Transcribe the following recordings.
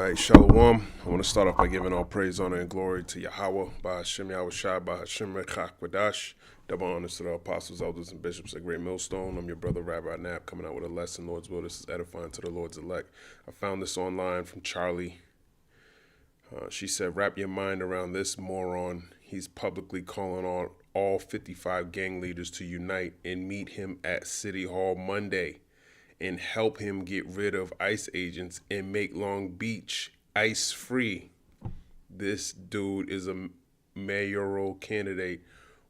right, Shalom. I want to start off by giving all praise, honor, and glory to Yahweh, by Hashem Yahweh Shai, by Hashem Rechak Wadash. Double honors to the apostles, elders, and bishops at Great Millstone. I'm your brother, Rabbi Knapp, coming out with a lesson, Lord's will. This is edifying to the Lord's elect. I found this online from Charlie. She said, wrap your mind around this moron. He's publicly calling on all 55 gang leaders to unite and meet him at City Hall Monday and help him get rid of ICE agents and make Long Beach ICE free. This dude is a mayoral candidate,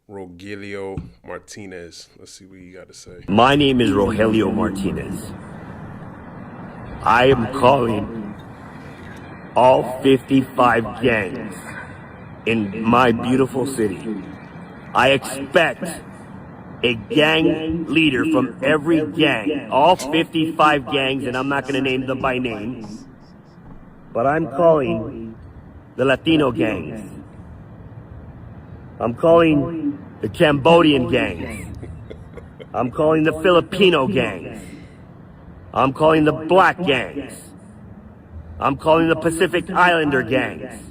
Rogelio Martinez. Let's see what you got to say. My name is Rogelio Martinez. I am calling all 55 gangs in my beautiful city. I expect a gang leader from every gang, all 55 gangs, and I'm not going to name them by name, but I'm calling the Latino gangs. I'm calling the Cambodian gangs. I'm calling the Filipino gangs. I'm calling the black gangs. I'm calling the Pacific Islander gangs.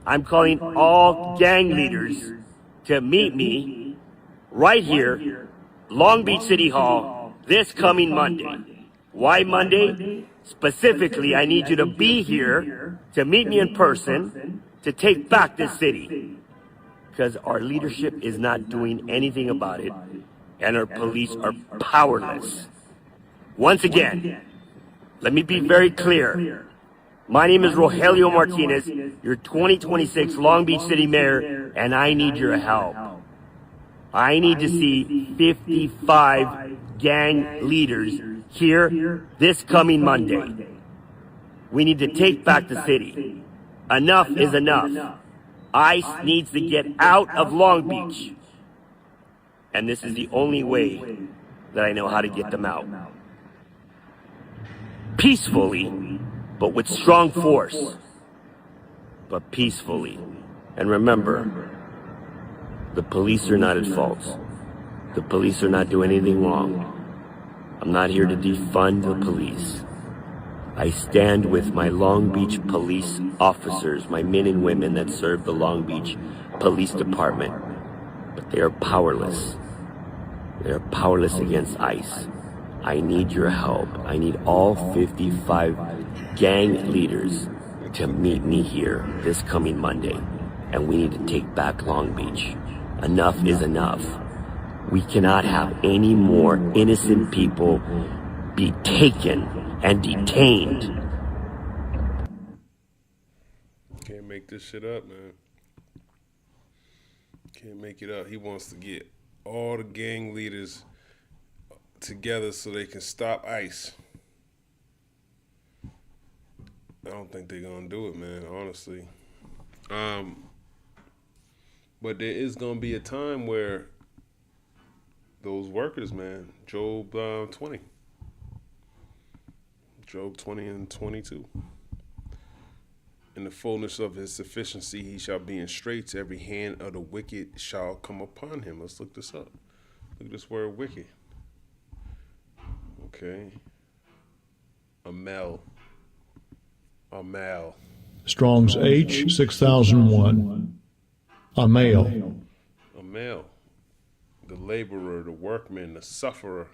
I'm calling all gang leaders to meet me right here, Long Beach City Hall, this coming Monday. Why Monday? Specifically, I need you to be here to meet me in person to take back this city. Because our leadership is not doing anything about it, and our police are powerless. Once again, let me be very clear. My name is Rogelio Martinez, your 2026 Long Beach City Mayor, and I need your help. I need to see 55 gang leaders here this coming Monday. We need to take back the city. Enough is enough. ICE needs to get out of Long Beach. And this is the only way that I know how to get them out. Peacefully, but with strong force. But peacefully. And remember, the police are not at fault. The police are not doing anything wrong. I'm not here to defund the police. I stand with my Long Beach police officers, my men and women that serve the Long Beach Police Department. But they are powerless. They are powerless against ICE. I need your help. I need all 55 gang leaders to meet me here this coming Monday. And we need to take back Long Beach. Enough is enough. We cannot have any more innocent people be taken and detained. Can't make this shit up, man. Can't make it up. He wants to get all the gang leaders together so they can stop ICE. I don't think they're gonna do it, man, honestly. But there is gonna be a time where those workers, man, Job 20 and 22. In the fullness of his sufficiency, he shall be in straits. Every hand of the wicked shall come upon him. Let's look this up. Look at this word wicked. Okay. Amal. Strong's H 6001. A male. The laborer, the workman, the sufferer.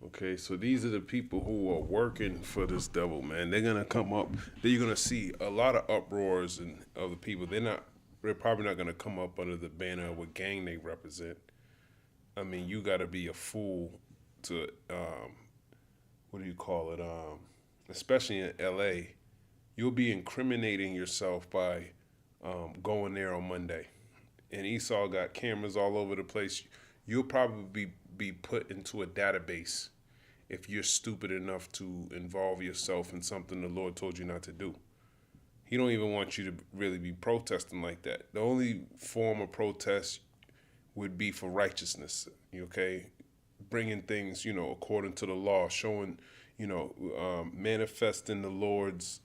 Okay, so these are the people who are working for this devil, man. They're gonna come up. You're gonna see a lot of uproars and of the people. They're probably not gonna come up under the banner of what gang they represent. I mean, you gotta be a fool to what do you call it? Especially in LA, you'll be incriminating yourself by going there on Monday. And Esau got cameras all over the place. You'll probably be put into a database if you're stupid enough to involve yourself in something the Lord told you not to do. He don't even want you to really be protesting like that. The only form of protest would be for righteousness, okay? Bringing things, according to the law, showing, manifesting the Lord's,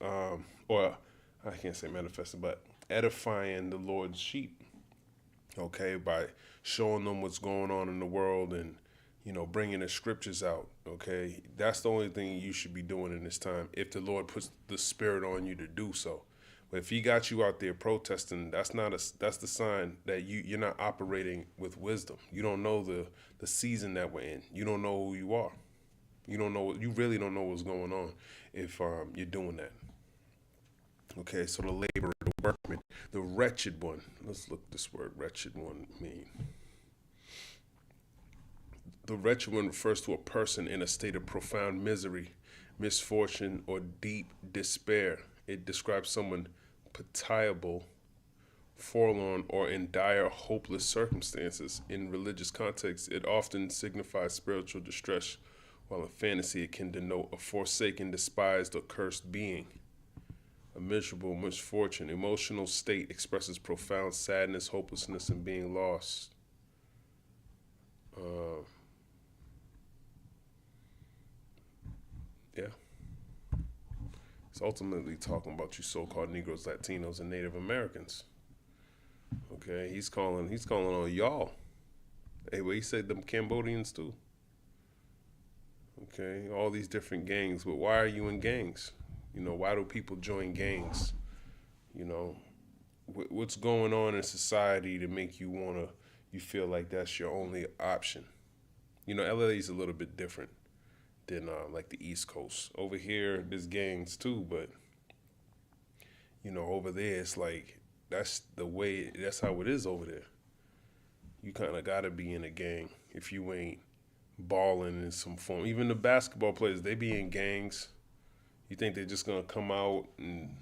or I can't say manifesting, but edifying the Lord's sheep, okay, by showing them what's going on in the world and bringing the scriptures out. Okay, that's the only thing you should be doing in this time, if the Lord puts the Spirit on you to do so. But if He got you out there protesting, that's the sign that you're not operating with wisdom. You don't know the season that we're in. You don't know who you are. You really don't know what's going on if you're doing that. Okay, so the laborer, the workman, the wretched one. Let's look this word wretched one mean. The wretched one refers to a person in a state of profound misery, misfortune, or deep despair. It describes someone pitiable, forlorn, or in dire, hopeless circumstances. In religious context, it often signifies spiritual distress, while in fantasy, it can denote a forsaken, despised, or cursed being. A miserable misfortune, emotional state expresses profound sadness, hopelessness, and being lost. Yeah. It's ultimately talking about you so-called Negroes, Latinos, and Native Americans. Okay, he's calling on y'all. Hey, well, he said them Cambodians too. Okay, all these different gangs, but why are you in gangs? Why do people join gangs? What's going on in society to make you feel like that's your only option? LA's a little bit different than like the East Coast. Over here, there's gangs too, but over there, it's like that's how it is over there. You kind of gotta be in a gang if you ain't balling in some form. Even the basketball players, they be in gangs. You think they're just gonna come out and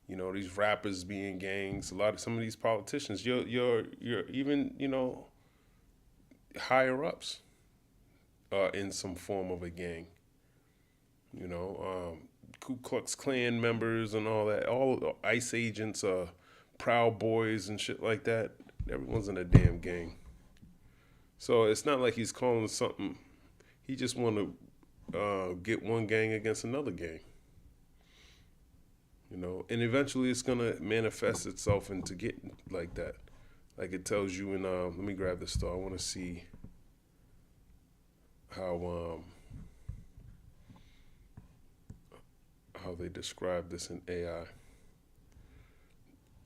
these rappers be in gangs? Some of these politicians, you're even higher ups in some form of a gang. Ku Klux Klan members and all that, all ICE agents, Proud Boys and shit like that. Everyone's in a damn gang. So it's not like he's calling something. He just want to get one gang against another gang. And eventually it's gonna manifest itself into getting like that. Like it tells you in let me grab this though. I want to see how they describe this in AI.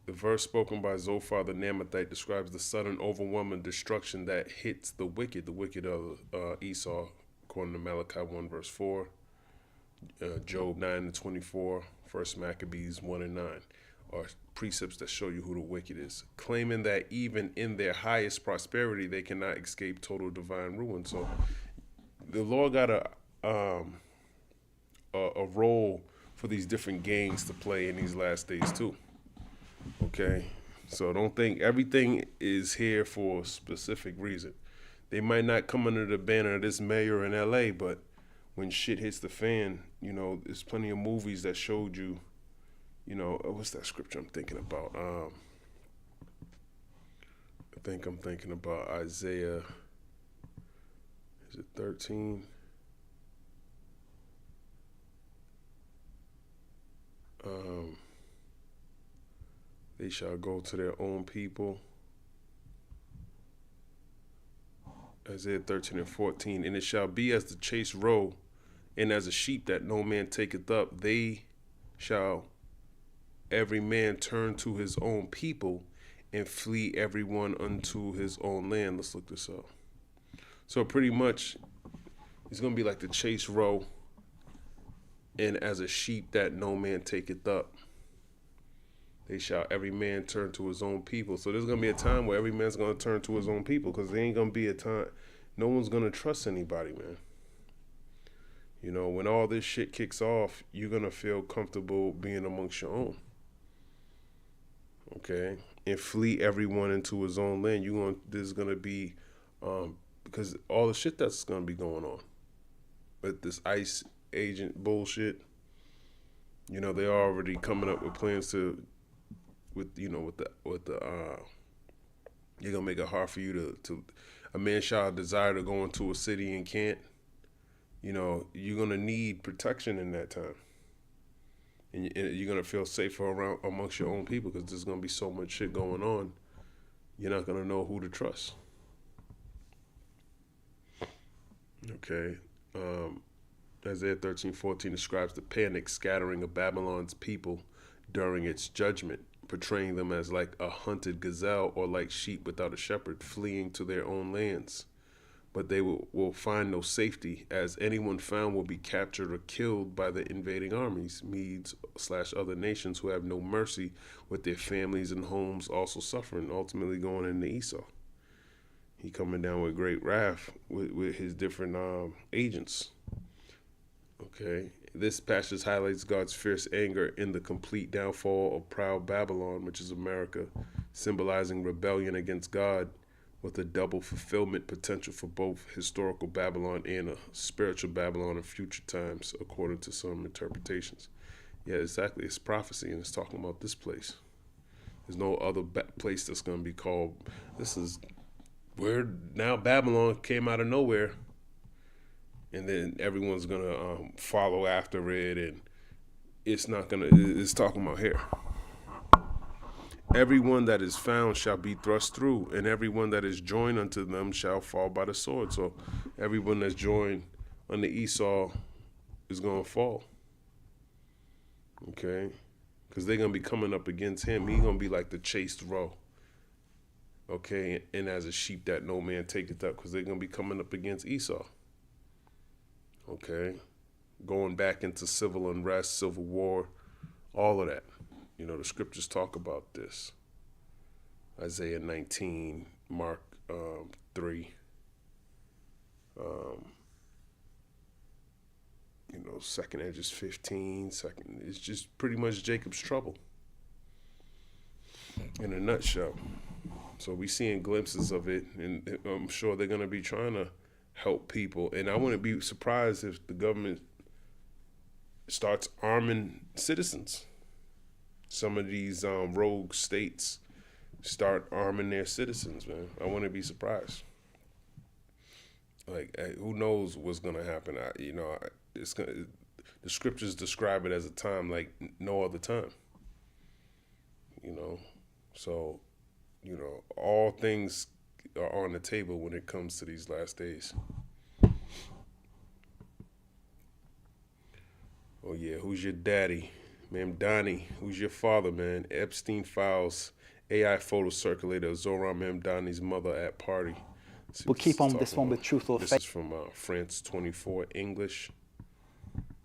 The verse spoken by Zophar the Namathite describes the sudden, overwhelming destruction that hits the wicked of Esau, according to Malachi 1 verse 4, Job 9 and 24, 1 Maccabees 1 and 9, are precepts that show you who the wicked is, claiming that even in their highest prosperity, they cannot escape total divine ruin. So the Lord got a role for these different gangs to play in these last days too. Okay, so don't think everything is here for a specific reason. They might not come under the banner of this mayor in LA, but when shit hits the fan, there's plenty of movies that showed you, what's that scripture I'm thinking about? I think I'm thinking about Isaiah, is it 13? They shall go to their own people. Isaiah 13 and 14. And it shall be as the chased roe, and as a sheep that no man taketh up, they shall every man turn to his own people, and flee every one unto his own land. Let's look this up. So pretty much, it's going to be like the chased roe, and as a sheep that no man taketh up, they shall every man turn to his own people. So there's going to be a time where every man's going to turn to his own people, because there ain't going to be a time, no one's going to trust anybody, man. When all this shit kicks off, you're going to feel comfortable being amongst your own. Okay? And flee everyone into his own land. There's going to be, because all the shit that's going to be going on. But this ICE agent bullshit, they're already coming up with plans to, you're gonna make it hard for you to a man shall desire to go into a city and can't. You're gonna need protection in that time, and you're gonna feel safer around amongst your own people, because there's gonna be so much shit going on. You're not gonna know who to trust. Okay. Isaiah 13:14 describes the panic scattering of Babylon's people during its judgment, portraying them as like a hunted gazelle or like sheep without a shepherd, fleeing to their own lands. But they will find no safety, as anyone found will be captured or killed by the invading armies, Medes/other nations who have no mercy, with their families and homes also suffering, ultimately going into Esau. He coming down with great wrath with his different agents. Okay, this passage highlights God's fierce anger in the complete downfall of proud Babylon, which is America, symbolizing rebellion against God, with a double fulfillment potential for both historical Babylon and a spiritual Babylon in future times, according to some interpretations. Yeah, exactly. It's prophecy, and it's talking about this place. There's no other place that's going to be called. This is where now Babylon came out of nowhere, and then everyone's going to follow after it, and it's not going to, it's talking about here. Everyone that is found shall be thrust through, and everyone that is joined unto them shall fall by the sword. So everyone that's joined unto Esau is going to fall. Okay? Because they're going to be coming up against him. He's going to be like the chased roe. Okay? And as a sheep that no man taketh up, because they're going to be coming up against Esau. Okay? Going back into civil unrest, civil war, all of that. You know, the scriptures talk about this. Isaiah 19, Mark 3. You know, second Edges 15. It's just pretty much Jacob's trouble in a nutshell. So we seeing glimpses of it, and I'm sure they're going to be trying to help people. And I wouldn't be surprised if the government starts arming citizens. Some of these rogue states start arming their citizens, man. I wouldn't be surprised. Like, who knows what's gonna happen? The scriptures describe it as a time like no other time. You know, so, you know, all things are on the table when it comes to these last days. Oh yeah, who's your daddy? Mamdani, who's your father, man? Epstein files, AI photo circulator of Zohran Mamdani's mother at party. We'll keep on this one with truth or fake. This is from France 24 English.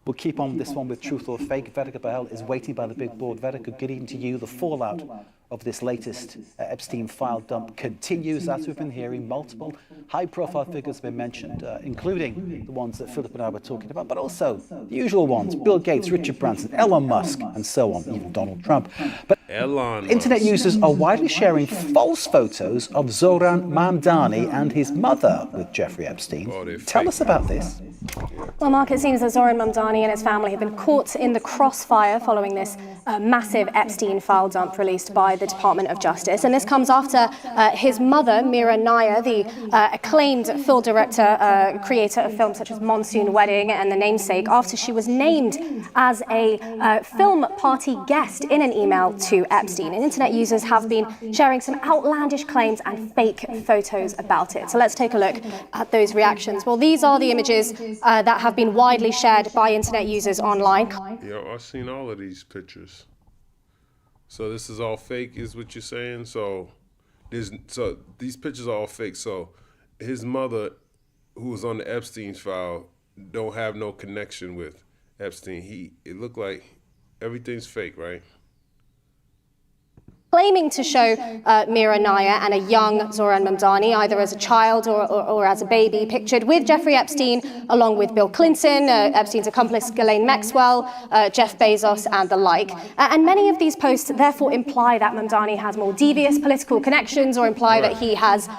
We'll keep on this one with truth or fake. Vedika Patel is waiting by the big board. Vedika, good evening to you. The fallout of this latest Epstein file dump continues. As we've been hearing, multiple high-profile figures have been mentioned, including the ones that Philip and I were talking about, but also the usual ones: Bill Gates, Richard Branson, Elon Musk, and so on, even Donald Trump. But internet users are widely sharing false photos of Zohran Mamdani and his mother with Jeffrey Epstein. Tell us about this. Well, Mark, it seems that Zohran Mamdani and his family have been caught in the crossfire following this massive Epstein file dump released by the Department of Justice. And this comes after his mother, Mira Nair, the acclaimed film director, creator of films such as Monsoon Wedding and The Namesake, after she was named as a film party guest in an email to Epstein. And internet users have been sharing some outlandish claims and fake photos about it. So let's take a look at those reactions. Well, these are the images that have been widely shared by internet users online. Yeah, I've seen all of these pictures. So this is all fake, is what you're saying? So these pictures are all fake. So his mother, who was on the Epstein file, don't have no connection with Epstein. It looked like everything's fake, right? Claiming to show Mira Nair and a young Zohran Mamdani, either as a child or as a baby, pictured with Jeffrey Epstein, along with Bill Clinton, Epstein's accomplice Ghislaine Maxwell, Jeff Bezos, and the like. And many of these posts therefore imply that Mamdani has more devious political connections, or imply that he has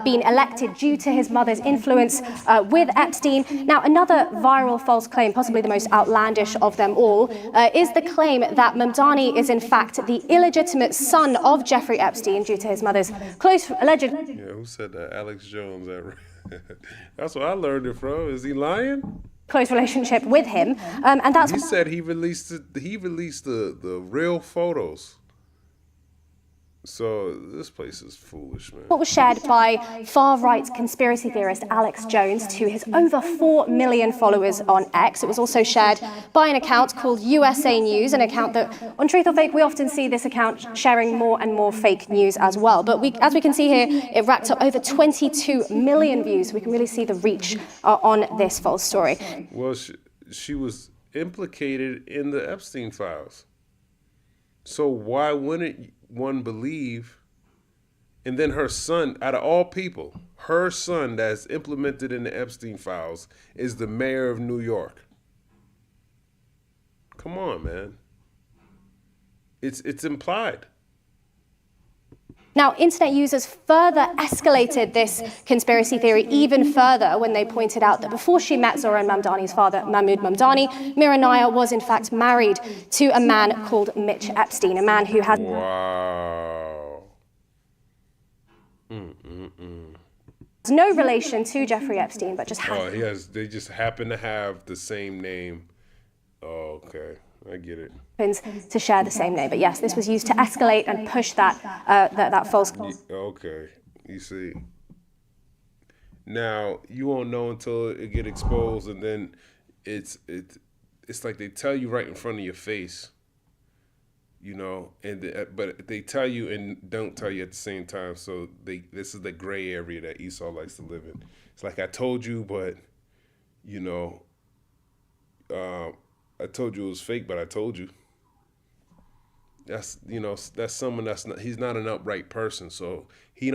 been elected due to his mother's influence with Epstein. Now, another viral false claim, possibly the most outlandish of them all, is the claim that Mamdani is in fact the illegitimate son of Jeffrey Epstein due to his mother's close alleged... Yeah, who said that? Alex Jones. That's where I learned it from. Is he lying? Close relationship with him, and that's... He said he released the real photos. So this place is foolish, man. What was shared by far-right conspiracy theorist Alex Jones to his over 4 million followers on X. It was also shared by an account called USA News, an account that, on Truth or Fake, we often see this account sharing more and more fake news as well. But as we can see here, it racked up over 22 million views. We can really see the reach on this false story. Well, she was implicated in the Epstein files. So why wouldn't one believe? And then her son, out of all people, her son that's implemented in the Epstein files is the mayor of New York. Come on, man. It's implied. Now, internet users further escalated this conspiracy theory even further when they pointed out that before she met Zohran Mamdani's father, Mahmoud Mamdani, Miranaya was in fact married to a man called Mitch Epstein, a man who had Wow. no relation to Jeffrey Epstein, but just had They just happen to have the same name. Oh, okay. I get it. to share the same name. But yes, this was used to escalate and push that false. Okay. You see. Now you won't know until it get exposed, and then it's like they tell you right in front of your face, you know, but they tell you and don't tell you at the same time. So this is the gray area that Esau likes to live in. It's like I told you, but you know, I told you it was fake, but I told you. That's someone he's not an upright person, so he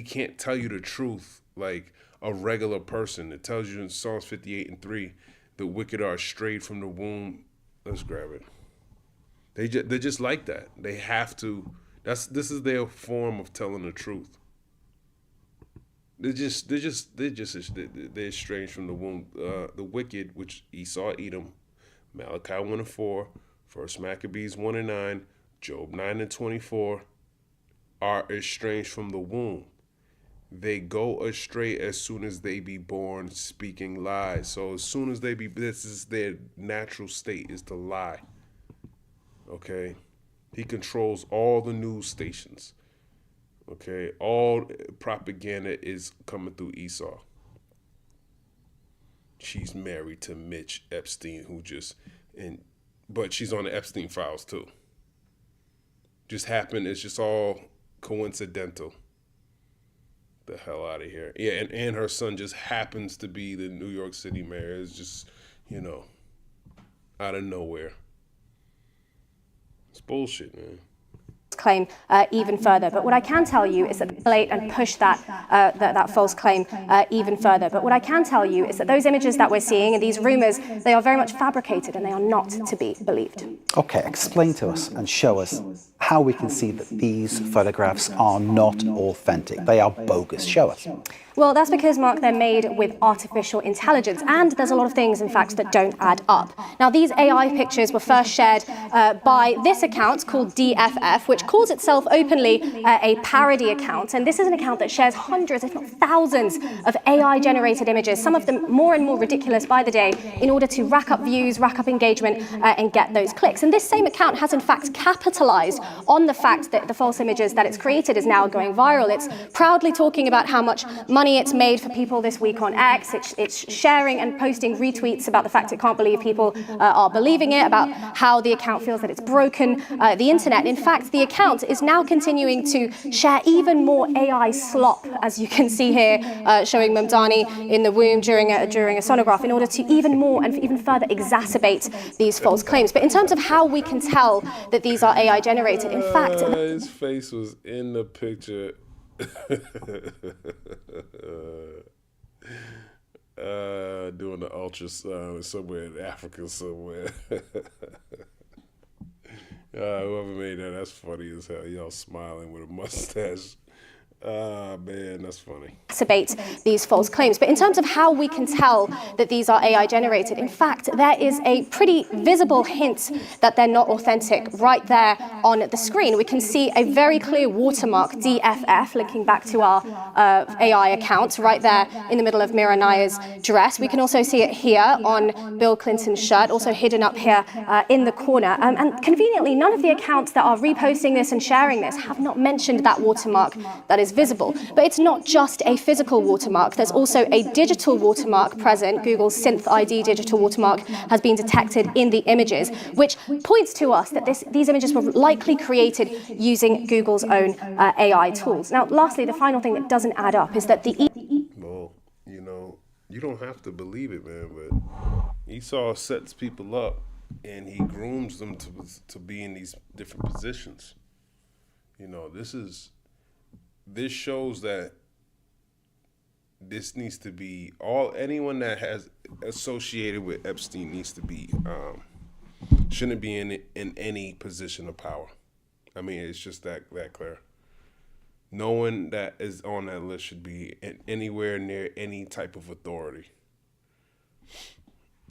can't tell you the truth like a regular person. It tells you in Psalms 58:3, the wicked are strayed from the womb. Let's grab it. They're just like that. They have to. This is their form of telling the truth. They're estranged from the womb. The wicked, which Esau, Edom, Malachi 1:4, 1 Maccabees 1:9, Job 9:24, are estranged from the womb. They go astray as soon as they be born, speaking lies. So as soon as this is their natural state, is to lie. Okay? He controls all the news stations. Okay? All propaganda is coming through Esau. She's married to Mitch Epstein, but she's on the Epstein files too. Just happened, it's just all coincidental. The hell out of here. Yeah, and her son just happens to be the New York City mayor. It's just, out of nowhere. It's bullshit, man. Claim even further. But what I can tell you is that escalate and push that false claim even further. But what I can tell you is that those images that we're seeing and these rumors, they are very much fabricated and they are not to be believed. Okay, explain to us and show us how we can see that these photographs are not authentic. They are bogus. Show us. Well, that's because, Mark, they're made with artificial intelligence, and there's a lot of things, in fact, that don't add up. Now, these AI pictures were first shared by this account called DFF, which calls itself openly a parody account, and this is an account that shares hundreds, if not thousands, of AI-generated images, some of them more and more ridiculous by the day, in order to rack up views, rack up engagement, and get those clicks. And this same account has, in fact, capitalized on the fact that the false images that it's created is now going viral. It's proudly talking about how much money it's made for people this week on X. It's sharing and posting retweets about the fact it can't believe people are believing it, about how the account feels that it's broken the internet. In fact, the account is now continuing to share even more AI slop, as you can see here, showing Mamdani in the womb during a sonograph, in order to even more and even further exacerbate these false claims. But in terms of how we can tell that these are AI generated, in fact, his face was in the picture. Doing the ultrasound somewhere in Africa somewhere. Whoever made that's funny as hell. Y'all smiling with a mustache. Ah, man, that's funny. Exacerbate these false claims. But in terms of how we can tell that these are AI generated, in fact, there is a pretty visible hint that they're not authentic right there on the screen. We can see a very clear watermark, DFF, linking back to our AI account right there in the middle of Mira Naya's dress. We can also see it here on Bill Clinton's shirt, also hidden up here in the corner. And conveniently, none of the accounts that are reposting this and sharing this have not mentioned that watermark that is visible. But it's not just a physical watermark. There's also a digital watermark present. Google's Synth ID digital watermark has been detected in the images, which points to us that these images were likely created using Google's own AI tools. Now, lastly, the final thing that doesn't add up is that Well, you know, you don't have to believe it, man, but Esau sets people up and he grooms them to be in these different positions. You know, this shows that this needs to be anyone that has associated with Epstein needs to be shouldn't be in any position of power. I mean, it's just that clear. No one that is on that list should be anywhere near any type of authority.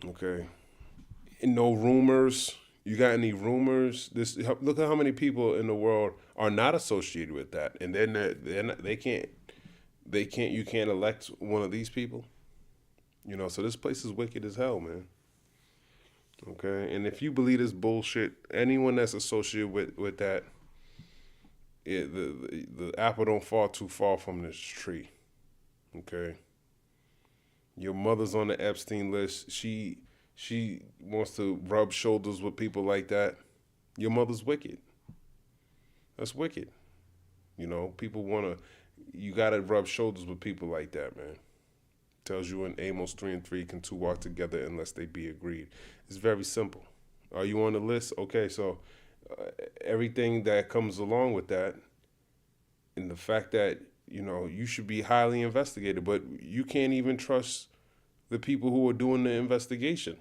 Okay, and no rumors. You got any rumors? Look at how many people in the world are not associated with that, and they can't. You can't elect one of these people. You know, so this place is wicked as hell, man. Okay, and if you believe this bullshit, anyone that's associated with that, the apple don't fall too far from this tree. Okay. Your mother's on the Epstein list. She wants to rub shoulders with people like that. Your mother's wicked. That's wicked. You know, you gotta rub shoulders with people like that, man. Tells you in Amos 3:3, can two walk together unless they be agreed. It's very simple. Are you on the list? Okay, so everything that comes along with that, and the fact that, you know, you should be highly investigated, but you can't even trust the people who are doing the investigation.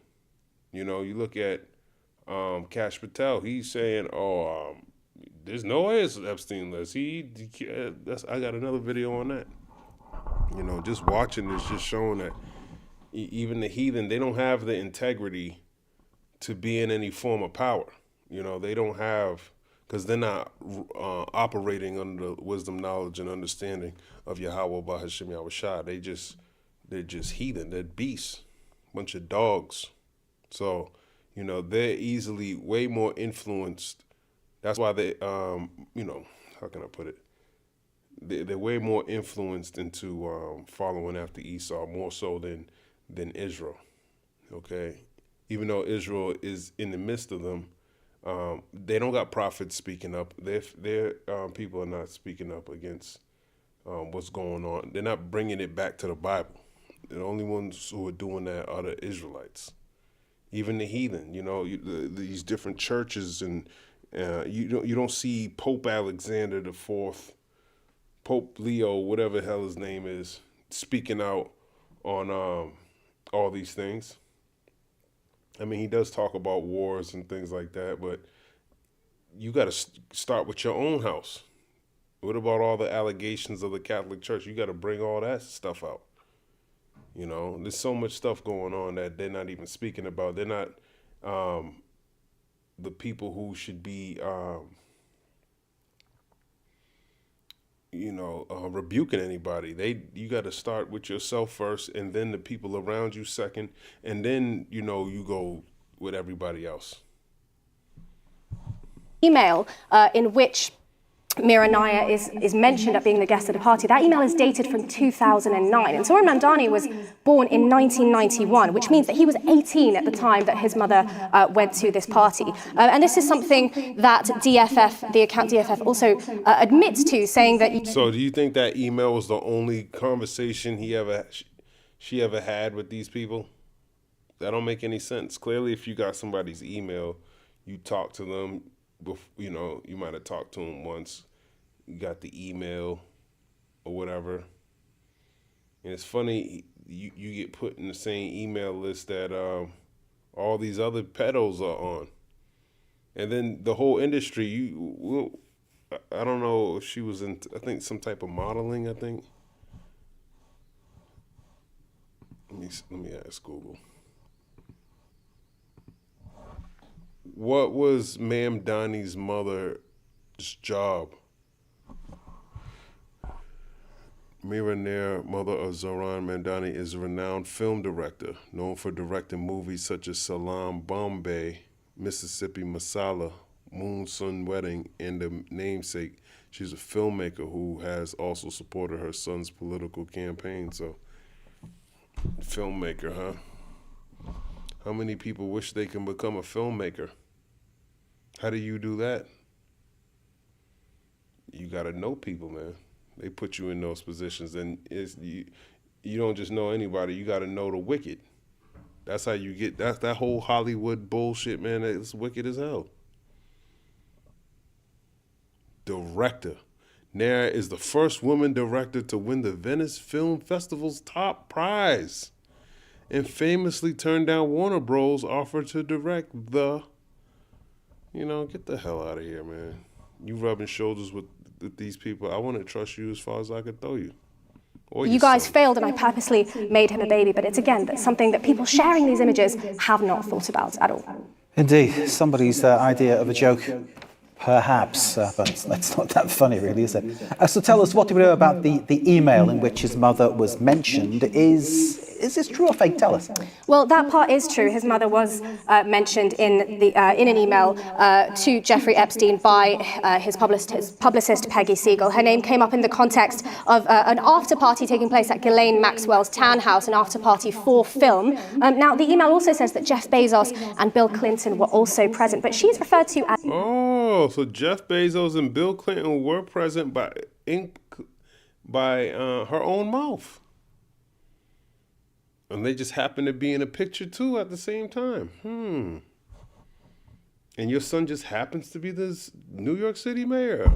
You know, you look at Kash Patel. He's saying, there's no way it's Epstein list. I got another video on that. You know, just watching this, just showing that even the heathen, they don't have the integrity to be in any form of power. You know, they don't have, because they're not operating under the wisdom, knowledge, and understanding of Yahweh Bahashim Yahushua. They're just heathen. They're beasts, bunch of dogs. So, you know, they're easily way more influenced. That's why they, you know, how can I put it? They're way more influenced into following after Esau, more so than Israel. Okay, even though Israel is in the midst of them, they don't got prophets speaking up. Their people are not speaking up against what's going on. They're not bringing it back to the Bible. The only ones who are doing that are the Israelites. Even the heathen, you know, these different churches, and you don't see Pope Alexander the Fourth, Pope Leo, whatever the hell his name is, speaking out on all these things. I mean, he does talk about wars and things like that, but you got to start with your own house. What about all the allegations of the Catholic Church? You got to bring all that stuff out. You know, there's so much stuff going on that they're not even speaking about. They're not the people who should be, rebuking anybody. You got to start with yourself first, and then the people around you second, and then, you know, you go with everybody else. Email in which Mira Naya is mentioned at being the guest at a party. That email is dated from 2009. And Zoran Mamdani was born in 1991, which means that he was 18 at the time that his mother went to this party. And this is something that DFF, the account DFF, also admits to, saying that... So do you think that email was the only conversation she ever had with these people? That don't make any sense. Clearly, if you got somebody's email, you talk to them. You know, you might have talked to him once, you got the email or whatever. And it's funny, you get put in the same email list that all these other pedos are on. And then the whole industry, I don't know if she was in, I think, some type of modeling, I think. Let me ask Google. What was Mamdani'S mother's job? Mira, mother of Zohran Mamdani, is a renowned film director, known for directing movies such as Salam Bombay, Mississippi Masala, Moon Sun Wedding, and The Namesake. She's a filmmaker who has also supported her son's political campaign. So, filmmaker, huh? How many people wish they can become a filmmaker? How do you do that? You gotta know people, man. They put you in those positions, and you don't just know anybody. You got to know the wicked. That's how you get. That's that whole Hollywood bullshit, man. It's wicked as hell. Director. Nara is the first woman director to win the Venice Film Festival's top prize, and famously turned down Warner Bros. Offer to direct the. Get the hell out of here, man. You rubbing shoulders with these people. I want to trust you as far as I could throw you. You guys failed, and I purposely made him a baby, but it's again that's something that people sharing these images have not thought about at all. Indeed, somebody's idea of a joke, perhaps, but it's not that funny, really, is it? So tell us, what do we know about the email in which his mother was mentioned? Is this true or fake? Tell us. Well, that part is true. His mother was mentioned in an email to Jeffrey Epstein by his publicist Peggy Siegel. Her name came up in the context of an after party taking place at Ghislaine Maxwell's townhouse, an after party for film. Now, the email also says that Jeff Bezos and Bill Clinton were also present, but she's referred to as... Oh, so Jeff Bezos and Bill Clinton were present by her own mouth. And they just happen to be in a picture, too, at the same time. And your son just happens to be this New York City mayor.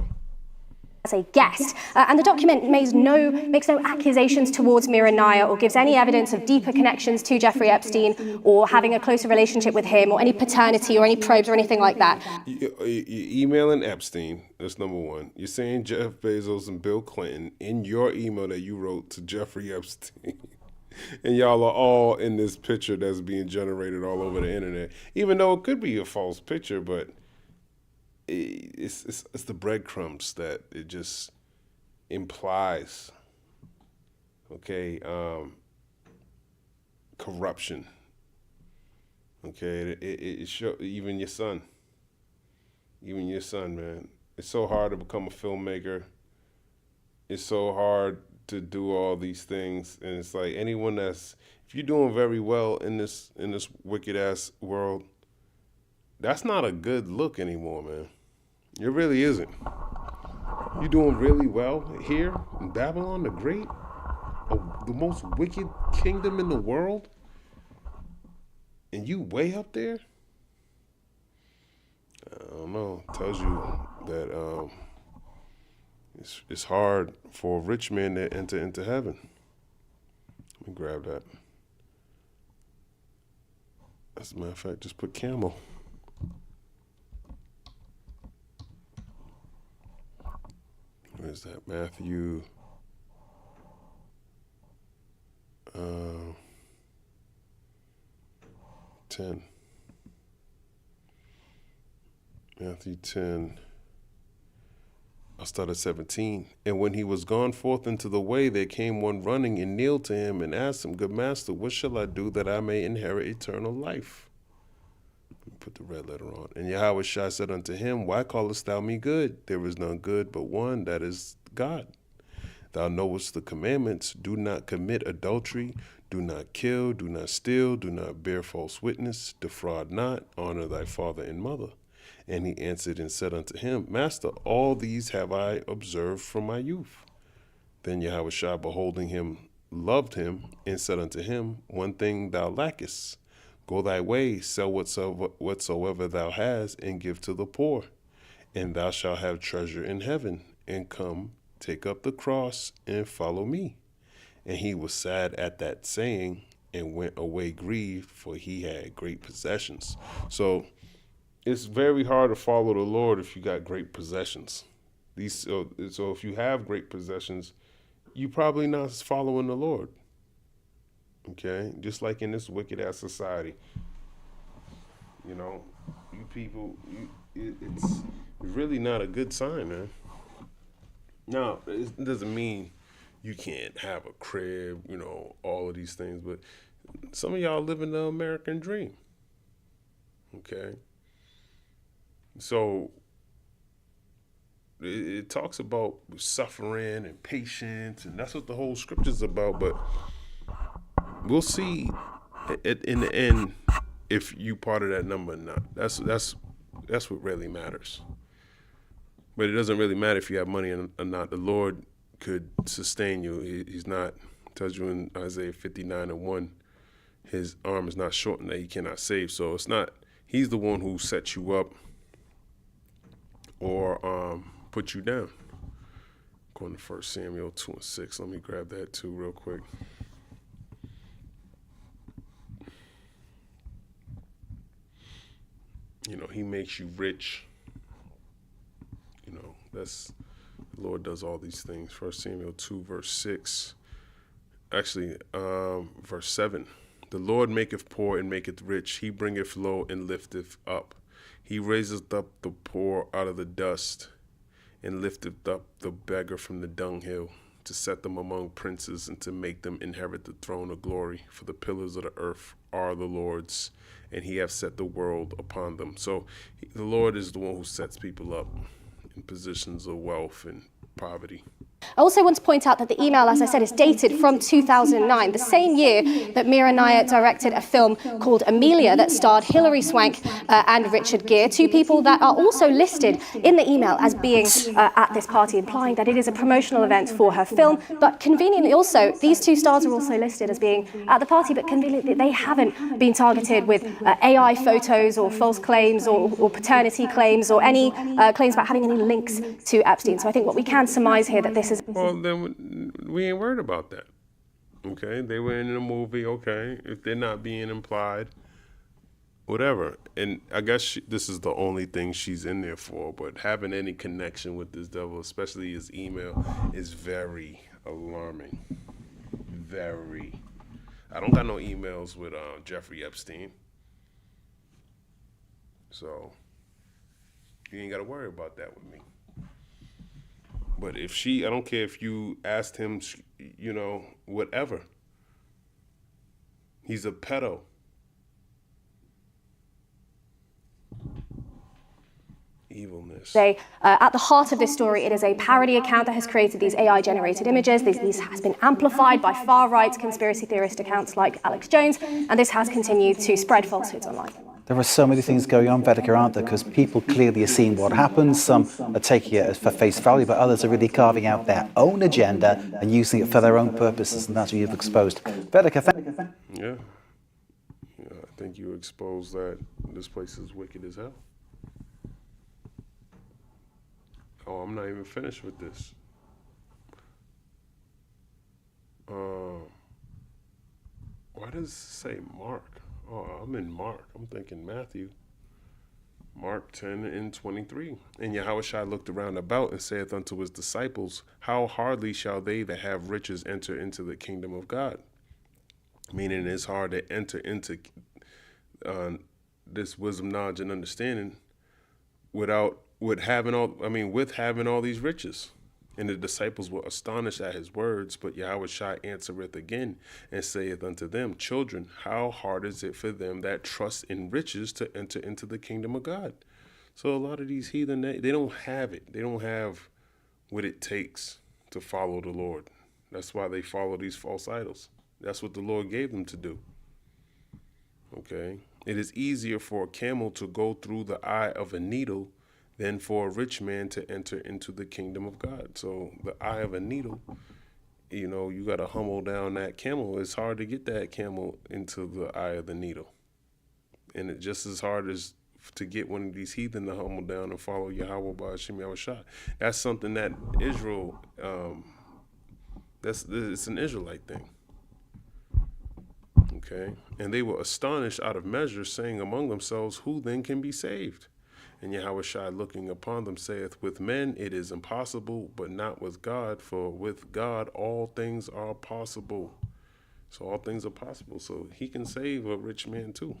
As a guest. And the document makes no accusations towards Mira Nair or gives any evidence of deeper connections to Jeffrey Epstein or having a closer relationship with him or any paternity or any probes or anything like that. You're emailing Epstein. That's number one. You're saying Jeff Bezos and Bill Clinton in your email that you wrote to Jeffrey Epstein. And y'all are all in this picture that's being generated all over the internet. Even though it could be a false picture, but it's the breadcrumbs that it just implies. Okay, corruption. Okay, it show even your son, man. It's so hard to become a filmmaker. It's so hard to do all these things, and it's like anyone if you're doing very well in this wicked ass world, that's not a good look anymore, man. It really isn't. You're doing really well here in Babylon the Great, the most wicked kingdom in the world, and you way up there. I don't know. It tells you that it's hard for a rich man to enter into heaven. Let me grab that. As a matter of fact, just put camel. Where's that? Matthew 10. Matthew 10. I'll start at 17. And when he was gone forth into the way, there came one running and kneeled to him and asked him, Good master, what shall I do that I may inherit eternal life? Put the red letter on. And Yahweh Shai said unto him, Why callest thou me good? There is none good but one, that is God. Thou knowest the commandments. Do not commit adultery. Do not kill. Do not steal. Do not bear false witness. Defraud not. Honor thy father and mother. And he answered and said unto him, Master, all these have I observed from my youth. Then Yahweh Shai, beholding him, loved him, and said unto him, One thing thou lackest. Go thy way, sell whatsoever thou hast, and give to the poor, and thou shalt have treasure in heaven. And come, take up the cross, and follow me. And he was sad at that saying, and went away grieved, for he had great possessions. So it's very hard to follow the Lord if you got great possessions. So if you have great possessions, you probably not following the Lord. Okay, just like in this wicked ass society, you know, you people, it's really not a good sign, man. Now, it doesn't mean you can't have a crib, you know, all of these things, but some of y'all living the American dream. Okay, so it talks about suffering and patience, and that's what the whole scripture's about. But we'll see in the end if you part of that number or not. That's what really matters. But it doesn't really matter if you have money or not. The Lord could sustain you. He's not, tells you in Isaiah 59:1, his arm is not shortened that he cannot save. So it's not, he's the one who sets you up or put you down. Going to 1 Samuel 2:6. Let me grab that too real quick. You know, he makes you rich. You know, that's, the Lord does all these things. 1 Samuel 2, verse 6. Actually, verse 7. The Lord maketh poor and maketh rich. He bringeth low and lifteth up. He raiseth up the poor out of the dust and lifteth up the beggar from the dunghill, to set them among princes and to make them inherit the throne of glory. For the pillars of the earth are the Lord's, and he hath set the world upon them. So the Lord is the one who sets people up in positions of wealth and poverty. I also want to point out that the email, as I said, is dated from 2009, the same year that Mira Naya directed a film called Amelia that starred Hilary Swank and Richard Gere, two people that are also listed in the email as being at this party, implying that it is a promotional event for her film. But conveniently also, these two stars are also listed as being at the party, but conveniently they haven't been targeted with AI photos or false claims or paternity claims or any claims about having any links to Epstein. So I think what we can surmise here that this is... Well, then we ain't worried about that. Okay, they were in a movie. Okay, if they're not being implied, whatever. And I guess this is the only thing she's in there for. But having any connection with this devil, especially his email, is very alarming. Very. I don't got no emails with Jeffrey Epstein, so you ain't got to worry about that with me. But if she, I don't care if you asked him, you know, whatever. He's a pedo. Evilness. At the heart of this story, it is a parody account that has created these AI-generated images. This has been amplified by far-right conspiracy theorist accounts like Alex Jones, and this has continued to spread falsehoods online. There are so many things going on, Vedeka, aren't there? Because people clearly are seeing what happens. Some are taking it for face value, but others are really carving out their own agenda and using it for their own purposes, and that's what you've exposed. Vedeka, thank you. Yeah, I think you exposed that this place is wicked as hell. Oh, I'm not even finished with this. Why does it say Mark? Oh, I'm in Mark. I'm thinking Matthew. Mark 10:23. And Yahushua looked around about and saith unto his disciples, how hardly shall they that have riches enter into the kingdom of God? Meaning it's hard to enter into this wisdom, knowledge, and understanding with having all these riches. And the disciples were astonished at his words, but Yahushua answereth again and saith unto them, children, how hard is it for them that trust in riches to enter into the kingdom of God? So a lot of these heathen, they don't have it. They don't have what it takes to follow the Lord. That's why they follow these false idols. That's what the Lord gave them to do. Okay? It is easier for a camel to go through the eye of a needle than for a rich man to enter into the kingdom of God. So the eye of a needle, you know, you got to humble down that camel. It's hard to get that camel into the eye of the needle. And it's just as hard as to get one of these heathen to humble down and follow Yahweh by Hashem Yahushua. That's something that Israel, it's an Israelite thing. Okay? And they were astonished out of measure, saying among themselves, who then can be saved? And Yahushua looking upon them saith, with men it is impossible, but not with God, for with God all things are possible. So all things are possible. So he can save a rich man too.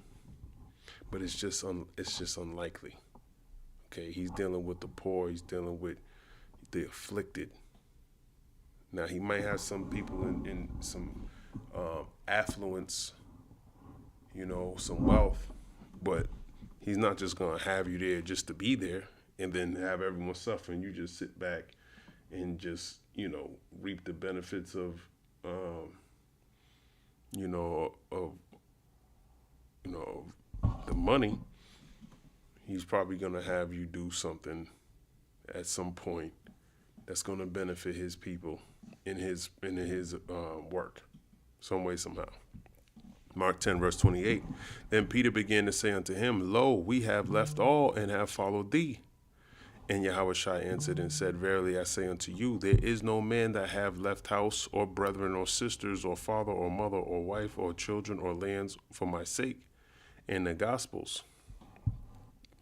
But it's just unlikely. Okay, he's dealing with the poor, he's dealing with the afflicted. Now he might have some people in some affluence, you know, some wealth, but he's not just gonna have you there just to be there and then have everyone suffer and you just sit back and just, you know, reap the benefits of the money. He's probably gonna have you do something at some point that's gonna benefit his people in his work, some way, somehow. Mark 10, verse 28. Then Peter began to say unto him, Lo, we have left all and have followed thee. And Yahushua answered and said, Verily I say unto you, there is no man that have left house or brethren or sisters or father or mother or wife or children or lands for my sake and the gospels,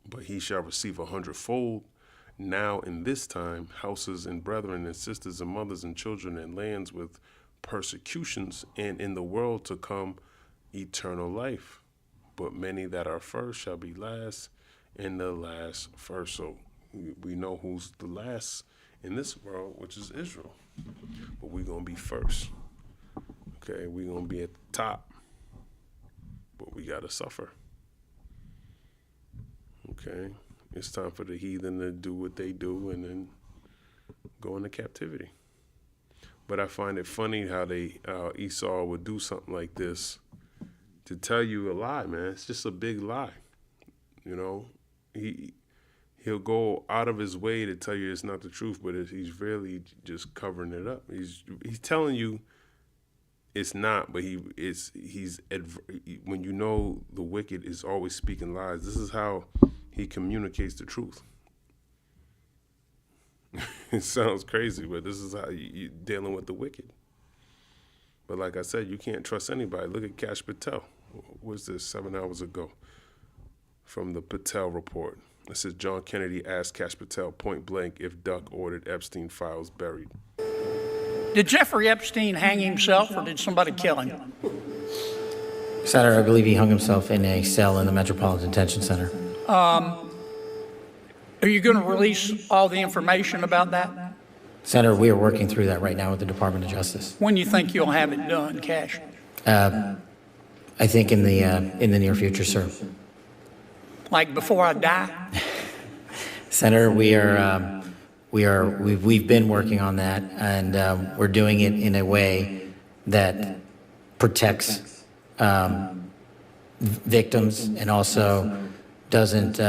but he shall receive 100-fold now in this time houses and brethren and sisters and mothers and children and lands with persecutions, and in the world to come eternal life. But many that are first shall be last, and the last first. So we know who's the last in this world, which is Israel. But we're going to be first. Okay, we're going to be at the top. But we got to suffer. Okay, it's time for the heathen to do what they do and then go into captivity. But I find it funny how Esau would do something like this to tell you a lie, man. It's just a big lie. You know, he'll go out of his way to tell you it's not the truth, but he's really just covering it up. He's telling you it's not, but when you know the wicked is always speaking lies, this is how he communicates the truth. It sounds crazy, but this is how you're dealing with the wicked. But like I said, you can't trust anybody. Look at Kash Patel. What's this, 7 hours ago? From the Patel report. It says John Kennedy asked Kash Patel point blank if Duck ordered Epstein files buried. Did Jeffrey Epstein hang himself or did somebody kill him? Senator, I believe he hung himself in a cell in the Metropolitan Detention Center. Are you going to release all the information about that? Senator, we are working through that right now with the Department of Justice. When do you think you'll have it done, Kash? I think in the near future, sir. Like before I die? Senator, we've been working on that, and we're doing it in a way that protects victims and also doesn't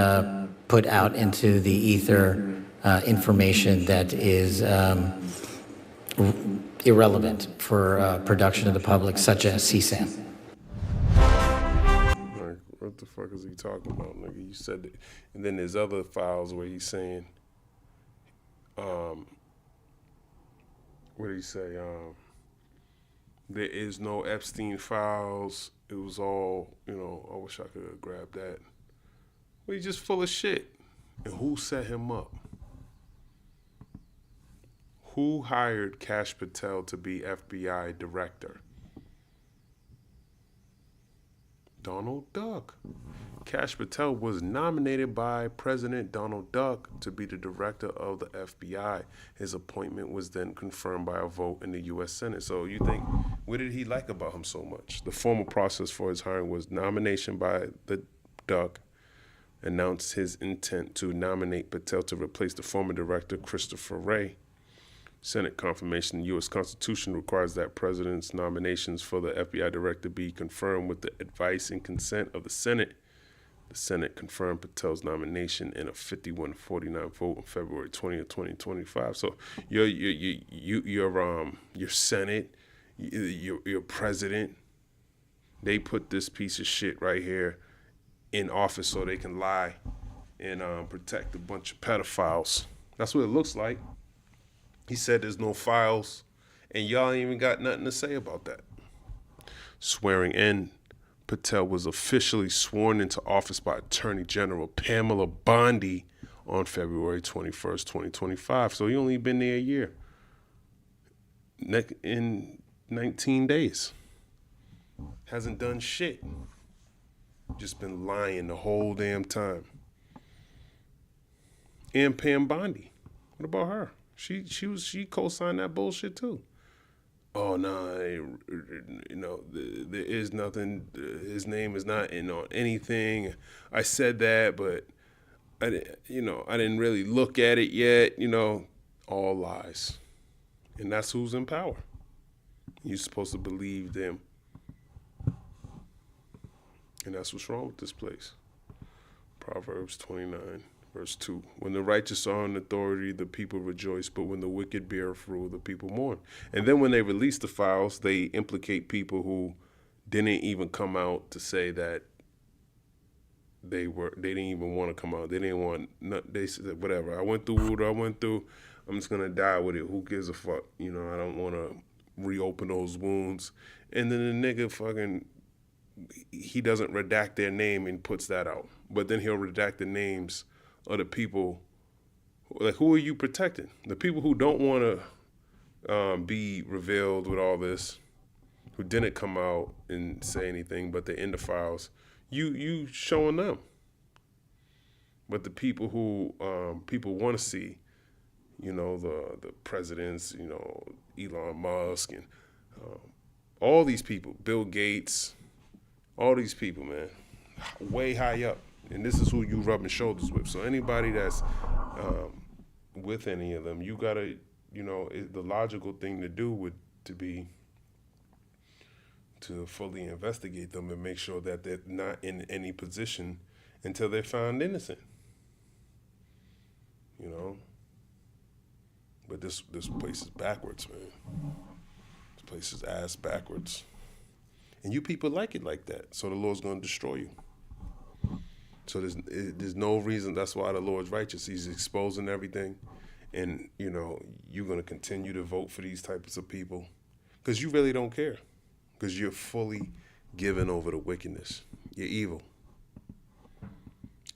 put out into the ether information that is irrelevant for production to the public, such as CSAM. Like, what the fuck is he talking about, nigga? You said it. And then there's other files where he's saying, what did he say? There is no Epstein files. It was all, I wish I could have grabbed that. Well, he's just full of shit. And who set him up? Who hired Kash Patel to be FBI director? Donald Duck. Kash Patel was nominated by President Donald Duck to be the director of the FBI. His appointment was then confirmed by a vote in the U.S. Senate. So you think, what did he like about him so much? The formal process for his hiring was nomination by the Duck, announced his intent to nominate Patel to replace the former director, Christopher Wray. Senate confirmation. The U.S. Constitution requires that president's nominations for the FBI director be confirmed with the advice and consent of the Senate. The Senate confirmed Patel's nomination in a 51-49 vote on February 20th, 2025. So your Senate, your president, they put this piece of shit right here in office so they can lie and protect a bunch of pedophiles. That's what it looks like. He said there's no files, and y'all ain't even got nothing to say about that. Swearing in Patel was officially sworn into office by Attorney General Pamela Bondi on February 21st, 2025. So he only been there a year. In 19 days. Hasn't done shit. Just been lying the whole damn time. And Pam Bondi. What about her? She co-signed that bullshit too. Oh no, there is nothing. His name is not in on anything. I said that, but I didn't really look at it yet. All lies, and that's who's in power. You're supposed to believe them, and that's what's wrong with this place. Proverbs 29. Verse 2, when the righteous are in authority, the people rejoice, but when the wicked beareth rule, the people mourn. And then when they release the files, they implicate people who didn't even come out to say that they didn't even want to come out. They didn't want, they said, whatever, I went through what I went through, I'm just going to die with it. Who gives a fuck? I don't want to reopen those wounds. And then the nigga he doesn't redact their name and puts that out. But then he'll redact the names of the people, like, who are you protecting? The people who don't want to be revealed with all this, who didn't come out and say anything, but they're in the files, you showing them. But the people who people want to see, the presidents, Elon Musk and all these people, Bill Gates, all these people, man, way high up. And this is who you rubbing shoulders with. So anybody that's with any of them, you gotta, the logical thing to do would be to fully investigate them and make sure that they're not in any position until they're found innocent. But this place is backwards, man. This place is ass backwards. And you people like it like that. So the Lord's gonna destroy you. So there's no reason. That's why the Lord's righteous. He's exposing everything. And, you're going to continue to vote for these types of people because you really don't care, because you're fully given over to wickedness. You're evil.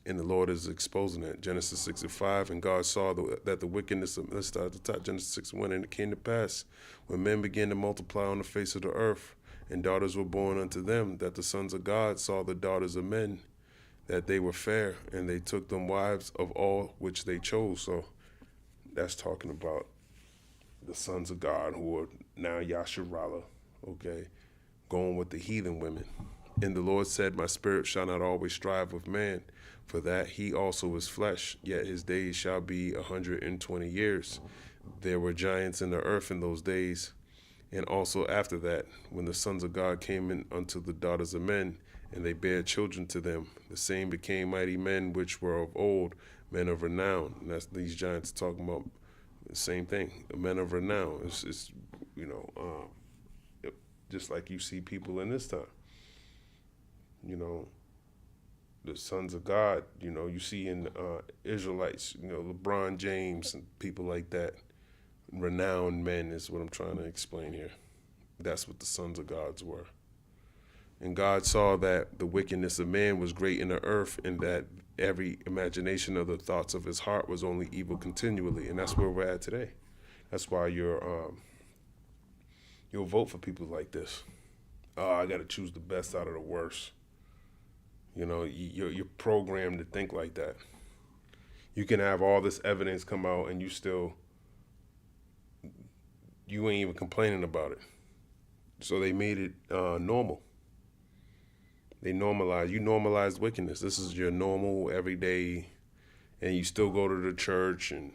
And the Lord is exposing that. Genesis 6:5, and God saw that the wickedness of, let's start at the top, Genesis 6:1, and it came to pass when men began to multiply on the face of the earth, and daughters were born unto them, that the sons of God saw the daughters of men, that they were fair, and they took them wives of all which they chose. So that's talking about the sons of God who are now Yasharala, okay, going with the heathen women. And the Lord said, my spirit shall not always strive with man, for that he also is flesh, yet his days shall be 120 years. There were giants in the earth in those days, and also after that, when the sons of God came in unto the daughters of men, and they bare children to them. The same became mighty men which were of old, men of renown. And that's these giants talking about the same thing, men of renown. It's just like you see people in this time. The sons of God, you see in Israelites, LeBron James and people like that. Renowned men is what I'm trying to explain here. That's what the sons of gods were. And God saw that the wickedness of man was great in the earth, and that every imagination of the thoughts of his heart was only evil continually. And that's where we're at today. That's why you'll vote for people like this. Oh, I got to choose the best out of the worst. You're programmed to think like that. You can have all this evidence come out, and you ain't even complaining about it. So they made it normal. You normalized wickedness. This is your normal everyday, and you still go to the church and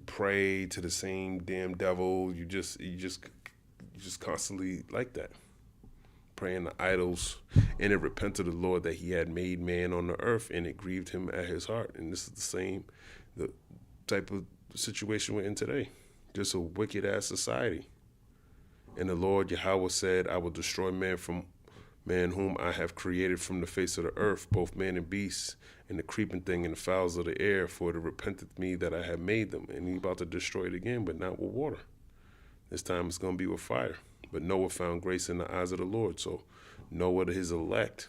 pray to the same damn devil. You just constantly like that, praying to idols. And it repented the Lord that he had made man on the earth, and it grieved him at his heart. And this is the type of situation we're in today. Just a wicked ass society. And the Lord Yahweh said, I will destroy man whom I have created from the face of the earth, both man and beasts, and the creeping thing and the fowls of the air, for it repenteth me that I have made them. And he's about to destroy it again, but not with water. This time it's going to be with fire. But Noah found grace in the eyes of the Lord. So Noah, his elect,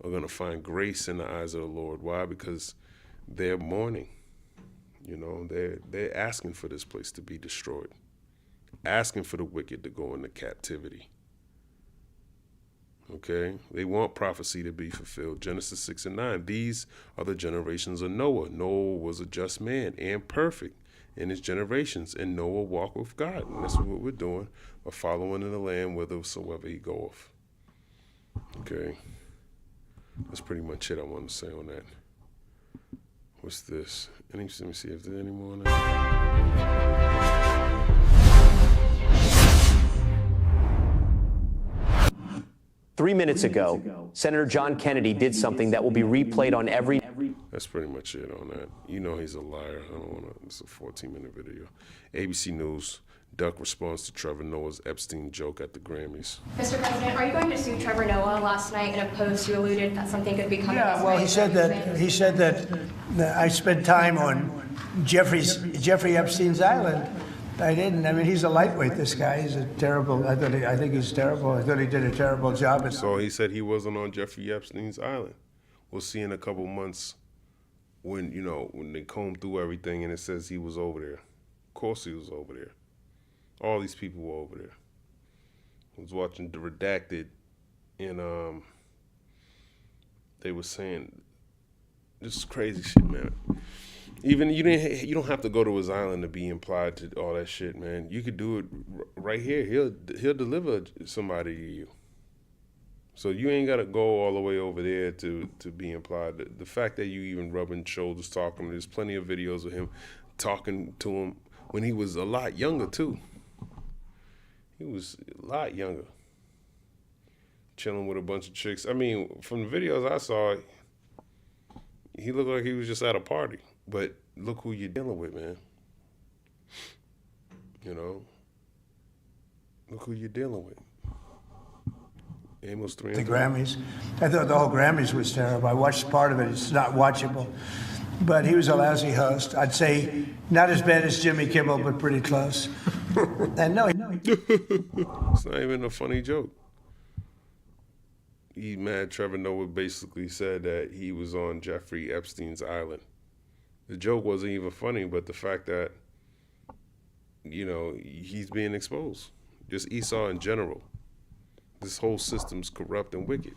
are going to find grace in the eyes of the Lord. Why? Because they're mourning. You know, they're asking for this place to be destroyed, asking for the wicked to go into captivity. Okay? They want prophecy to be fulfilled. Genesis 6 and 9. These are the generations of Noah. Noah was a just man and perfect in his generations, and Noah walked with God. And that's what we're doing. We're following in the land whithersoever he goeth. Okay? That's pretty much it I want to say on that. What's this? Let me see if there's any more on that. 3 minutes ago, Senator John Kennedy did something that will be replayed on every... That's pretty much it on that. You know he's a liar. I don't want to... It's a 14-minute video. ABC News. Duck responds to Trevor Noah's Epstein joke at the Grammys. Mr. President, are you going to sue Trevor Noah? Last night in a post, you alluded that something could be coming. Yeah, well, he said that I spent time on Jeffrey Epstein's island. I didn't. I mean, he's a lightweight, this guy. He's a terrible... I think he's terrible. I thought he did a terrible job. So he said he wasn't on Jeffrey Epstein's island. We'll see in a couple months when, you know, when they comb through everything and it says he was over there. Of course he was over there. All these people were over there. I was watching The Redacted, and they were saying, this is crazy shit, man. Even you don't have to go to his island to be implied to all that shit, man. You could do it right here. He'll deliver somebody to you. So you ain't gotta go all the way over there to be implied. The fact that you even rubbing shoulders, talking, there's plenty of videos of him talking to him when he was a lot younger too. He was a lot younger, chilling with a bunch of chicks. I mean, from the videos I saw, he looked like he was just at a party. But look who you're dealing with, man. You know? Look who you're dealing with. Amos 3. The Grammys. I thought the whole Grammys was terrible. I watched part of it. It's not watchable. But he was a lousy host. I'd say not as bad as Jimmy Kimmel, but pretty close. And no. It's not even a funny joke. He mad Trevor Noah basically said that he was on Jeffrey Epstein's island. The joke wasn't even funny, but the fact that, you know, he's being exposed. Just Esau in general. This whole system's corrupt and wicked.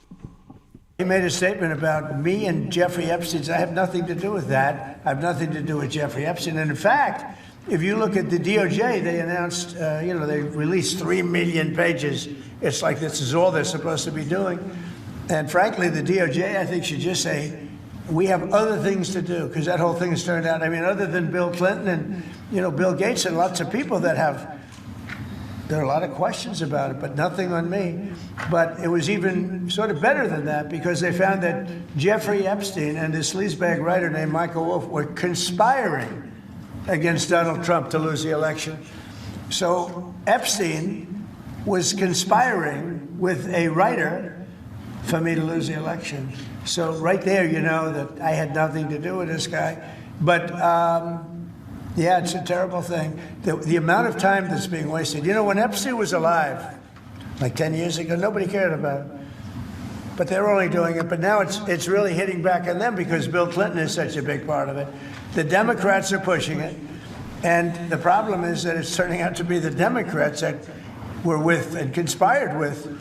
He made a statement about me and Jeffrey Epstein. I have nothing to do with that. I have nothing to do with Jeffrey Epstein. And in fact, if you look at the DOJ, they announced, they released 3 million pages. It's like this is all they're supposed to be doing. And frankly, the DOJ, I think, should just say, we have other things to do, because that whole thing has turned out, I mean, other than Bill Clinton and, Bill Gates and lots of people that there are a lot of questions about it, but nothing on me. But it was even sort of better than that, because they found that Jeffrey Epstein and this sleazebag writer named Michael Wolff were conspiring against Donald Trump to lose the election. So Epstein was conspiring with a writer for me to lose the election. So right there, you know that I had nothing to do with this guy. But yeah, it's a terrible thing. The amount of time that's being wasted. When Epstein was alive, like 10 years ago, nobody cared about it. But they're only doing it. But now it's really hitting back on them because Bill Clinton is such a big part of it. The Democrats are pushing it. And the problem is that it's turning out to be the Democrats that were with and conspired with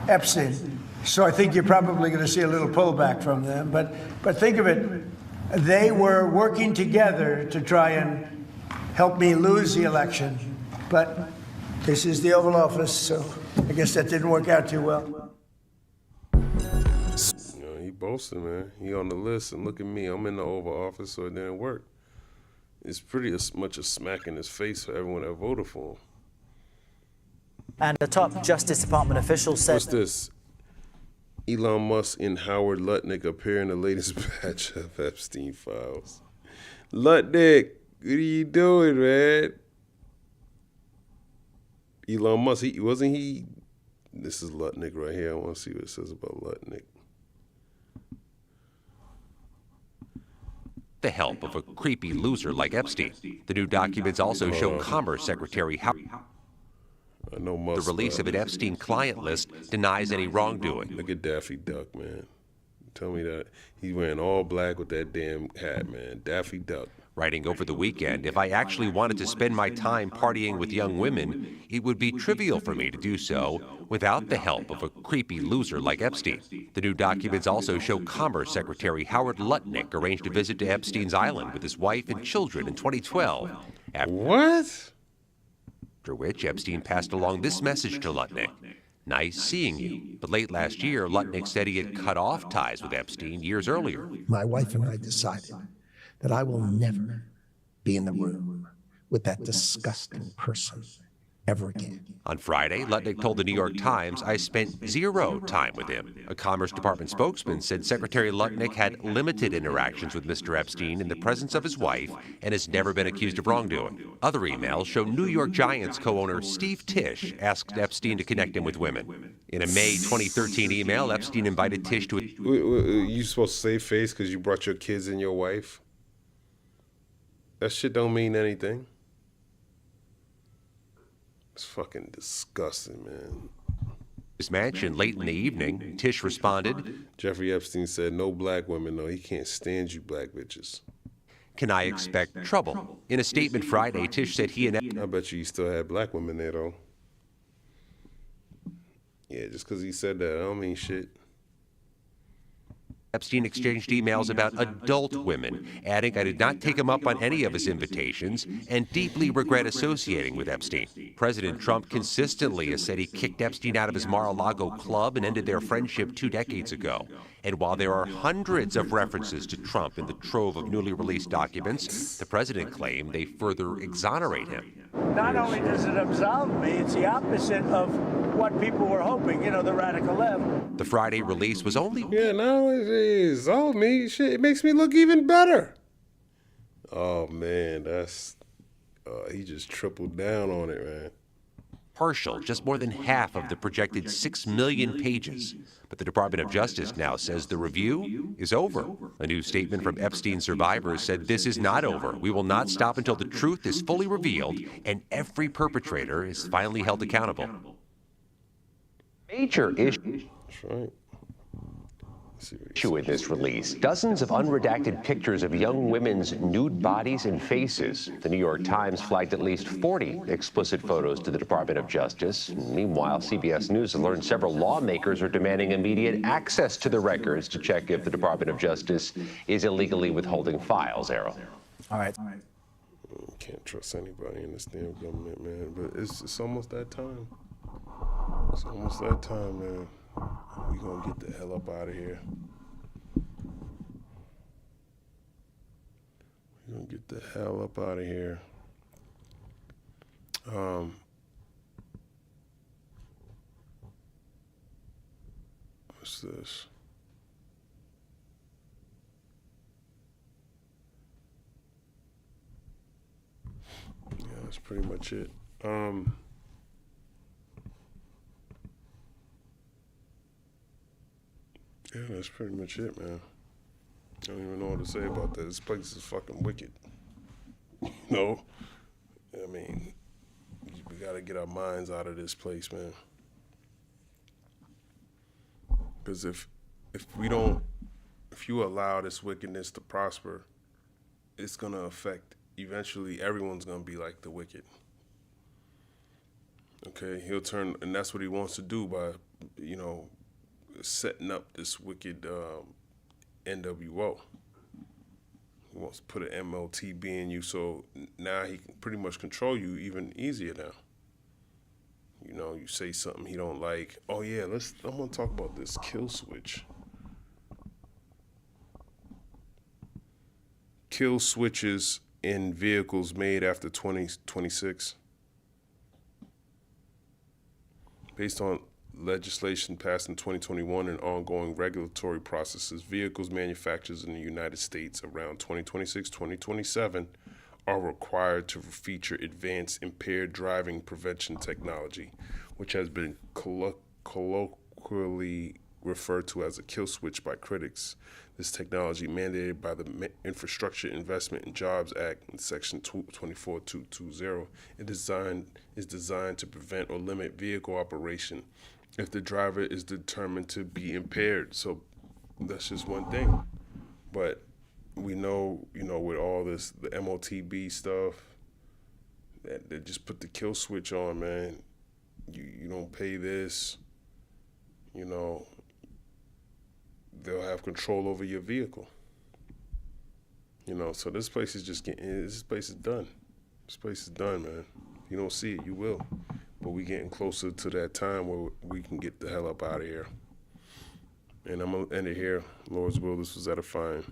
Epstein. So I think you're probably going to see a little pullback from them. But think of it. They were working together to try and help me lose the election. But this is the Oval Office, so I guess that didn't work out too well. He boasting, man. He on the list, and look at me. I'm in the Oval Office, so it didn't work. It's pretty much a smack in his face for everyone that voted for him. And a top Justice Department official said... What's this? Elon Musk and Howard Lutnick appear in the latest batch of Epstein files. Lutnick, what are you doing, man? Elon Musk, wasn't he? This is Lutnick right here. I want to see what it says about Lutnick. The help of a creepy loser like Epstein. The new documents also show Commerce Secretary Howard. I no The must. release of an Epstein client list denies any wrongdoing. Look at Daffy Duck, man. Tell me that. He's wearing all black with that damn hat, man. Daffy Duck. Writing over the weekend, if I actually wanted to spend my time partying with young women, it would be trivial for me to do so without the help of a creepy loser like Epstein. The new documents also show Commerce Secretary Howard Lutnick arranged a visit to Epstein's island with his wife and children in 2012. What? After which, Epstein passed along this message to Lutnick. Nice seeing you. But late last year, Lutnick said he had cut off ties with Epstein years earlier. My wife and I decided that I will never be in the room with that disgusting person ever again. On Friday, Lutnick told the New York Times, I spent 0 time with him. A Commerce Department spokesman said Secretary Lutnick had limited interactions with Mr. Epstein in the presence of his wife and has never been accused of wrongdoing. Other emails show New York Giants co-owner Steve Tisch asked Epstein to connect him with women. In a May 2013 email, Epstein invited Tisch to... You supposed to save face because you brought your kids and your wife? That shit don't mean anything. It's fucking disgusting, man. His mansion late in the evening. Tisch responded, Jeffrey Epstein said, no black women, no, he can't stand you black bitches. Can I expect trouble? In a statement Friday, Tisch said he and... I bet you still had black women there, though. Yeah, just because he said that, I don't mean shit. Epstein exchanged emails about adult women, adding, I did not take him up on any of his invitations and deeply regret associating with Epstein. President Trump consistently has said he kicked Epstein out of his Mar-a-Lago club and ended their friendship 2 decades ago. And while there are hundreds of references to Trump in the trove of newly released documents, the president claimed they further exonerate him. Not only does it absolve me, it's the opposite of what people were hoping, the radical left. The Friday release was only... Yeah, no, it absolved me. Shit, it makes me look even better. Oh, man, that's... he just tripled down on it, man. Partial, just more than half of the projected 6 million pages. But the Department of Justice now says the review is over. A new statement from Epstein survivors said this is not over. We will not stop until the truth is fully revealed and every perpetrator is finally held accountable. Major issue. That's right. In this release, dozens of unredacted pictures of young women's nude bodies and faces. The New York Times flagged at least 40 explicit photos to the Department of Justice. Meanwhile, CBS News has learned several lawmakers are demanding immediate access to the records to check if the Department of Justice is illegally withholding files, Errol. All right. Can't trust anybody in this damn government, man. But it's almost that time. It's almost that time, man. We gonna get the hell up out of here. We gonna get the hell up out of here. What's this? Yeah, that's pretty much it. Yeah, that's pretty much it, man. I don't even know what to say about that. This place is fucking wicked. No, I mean, we gotta get our minds out of this place, man. Because if you allow this wickedness to prosper, it's gonna affect, eventually everyone's gonna be like the wicked. Okay, he'll turn, and that's what he wants to do by, setting up this wicked NWO. He wants to put an MLTB in you, so now he can pretty much control you even easier now. You say something he don't like. Oh yeah, I'm gonna talk about this kill switch. Kill switches in vehicles made after 2026. Based on legislation passed in 2021 and ongoing regulatory processes, vehicles manufactured in the United States around 2026-2027 are required to feature advanced impaired driving prevention technology, which has been colloquially referred to as a kill switch by critics. This technology, mandated by the Infrastructure Investment and Jobs Act in Section 24220, is designed to prevent or limit vehicle operation if the driver is determined to be impaired. So that's just one thing. But we know, with all this, the MOTB stuff, that they just put the kill switch on, man. You don't pay this, they'll have control over your vehicle. So this place is this place is done. This place is done, man. If you don't see it, you will. But we getting closer to that time where we can get the hell up out of here. And I'm gonna end it here. Lord's will, this was edifying.